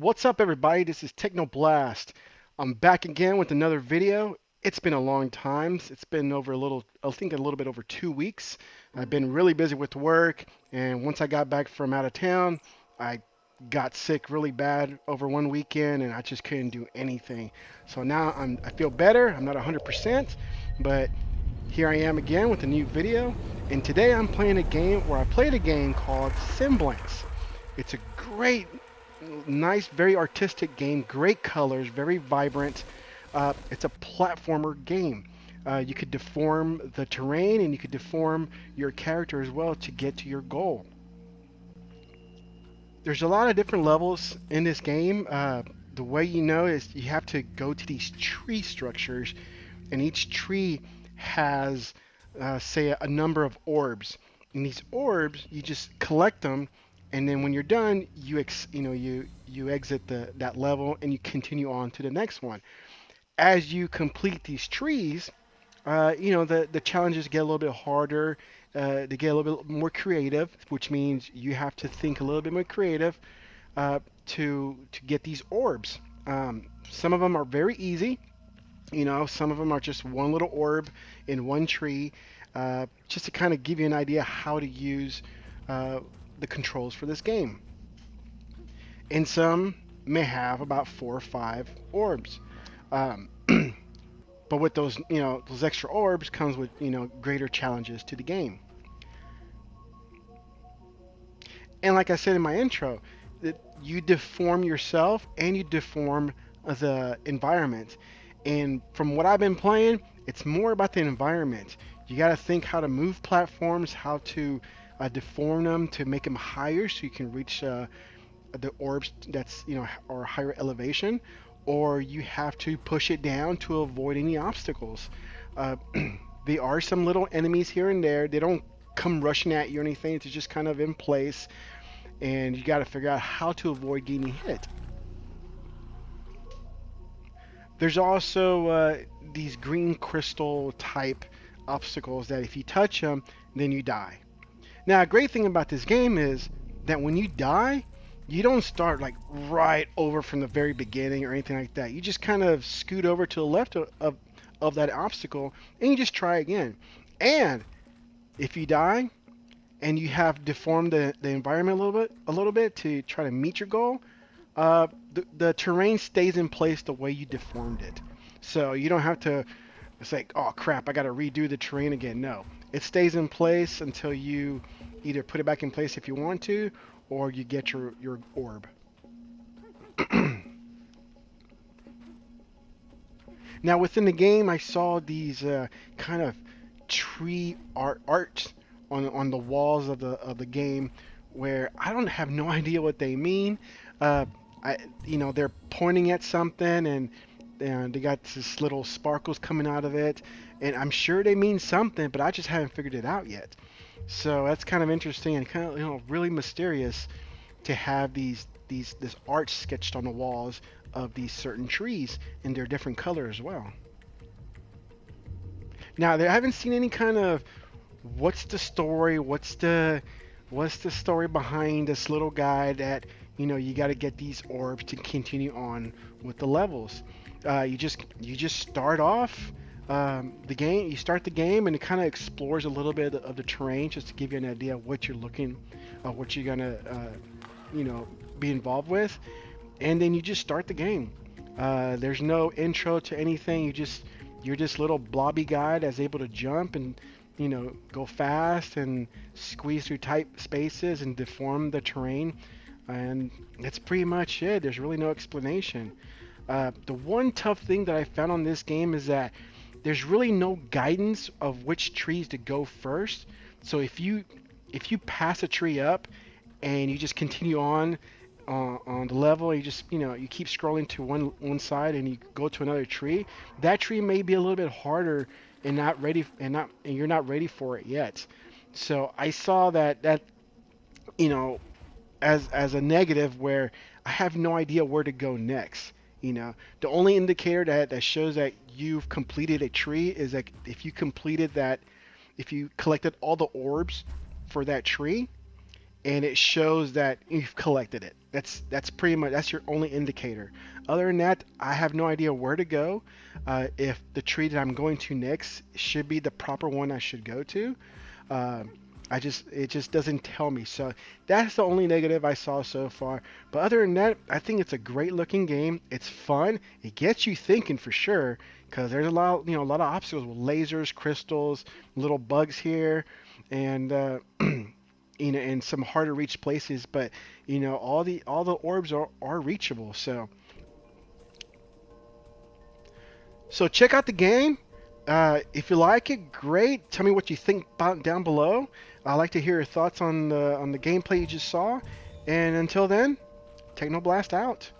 What's up, everybody? This is TeknoBlast. I'm back again with another video. It's been a long time. It's been over I think a little bit over 2 weeks. I've been really busy with work, and once I got back from out of town, I got sick really bad over one weekend, and I just couldn't do anything. So now I feel better. I'm not 100%, but here I am again with a new video. And today I'm playing a game where I played a game called Semblance. It's a great, nice, very artistic game, great colors, very vibrant. It's a platformer game. You could deform the terrain and you could deform your character as well to get to your goal. There's a lot of different levels in this game. The way you know is you have to go to these tree structures, and each tree has, say, a number of orbs. And these orbs, you just collect them, and then when you're done, you exit that level and you continue on to the next one. As you complete these trees, the challenges get a little bit harder. They get a little bit more creative, which means you have to think a little bit more creative to get these orbs. Some of them are very easy. Some of them are just one little orb in one tree, just to kind of give you an idea how to use uh, the controls for this game. And some may have about 4 or 5 orbs. Um, but with those extra orbs comes with, greater challenges to the game. And like I said in my intro, that you deform yourself and you deform the environment. And from what I've been playing, it's more about the environment. You got to think how to move platforms, how to deform them to make them higher so you can reach the orbs that's or higher elevation, or you have to push it down to avoid any obstacles. Uh, there are some little enemies here and there. They don't come rushing at you or anything. It's just kind of in place, and you got to figure out how to avoid getting hit. There's also these green crystal type obstacles that if you touch them, then you die. Now, a great thing about this game is that when you die, you don't start like right over from the very beginning or anything like that. You just kind of scoot over to the left of that obstacle and you just try again. And if you die and you have deformed the environment a little bit to try to meet your goal, the terrain stays in place the way you deformed it. So you don't have to say, oh crap, I got to redo the terrain again. No, it stays in place until you either put it back in place if you want to, or you get your orb. Now within the game, I saw these kind of tree art on the walls of the game, where I don't have no idea what they mean. Uh, they're pointing at something, and they got this little sparkles coming out of it, and I'm sure they mean something, but I just haven't figured it out yet. So that's kind of interesting and kind of really mysterious to have this art sketched on the walls of these certain trees, and they're different color as well. Now, I haven't seen any kind of what's the story, what's the story behind this little guy that you got to get these orbs to continue on with the levels. You just start off the game. You start the game, and it kind of explores a little bit of the terrain just to give you an idea of what you're looking, what you're gonna be involved with, and then you just start the game. There's no intro to anything. You're this little blobby guy that's able to jump and go fast and squeeze through tight spaces and deform the terrain, and that's pretty much it. There's really no explanation. The one tough thing that I found on this game is that there's really no guidance of which trees to go first. So if you pass a tree up and you just continue on the level, you just you keep scrolling to one side and you go to another tree, that tree may be a little bit harder and not ready, and you're not ready for it yet. So I saw that you know as a negative, where I have no idea where to go next. The only indicator that shows that you've completed a tree is that if you collected all the orbs for that tree, and it shows that you've collected it. That's pretty much that's your only indicator. Other than that, I have no idea where to go. If the tree that I'm going to next should be the proper one I should go to. Um, it just doesn't tell me. So that's the only negative I saw so far. But other than that, I think it's a great looking game. It's fun. It gets you thinking for sure because there's a lot, a lot of obstacles with lasers, crystals, little bugs here, and in some hard to reach places. But all the orbs are reachable. So check out the game. If you like it, great. Tell me what you think about down below. I'd like to hear your thoughts on the gameplay you just saw. And until then, TeknoBlast out.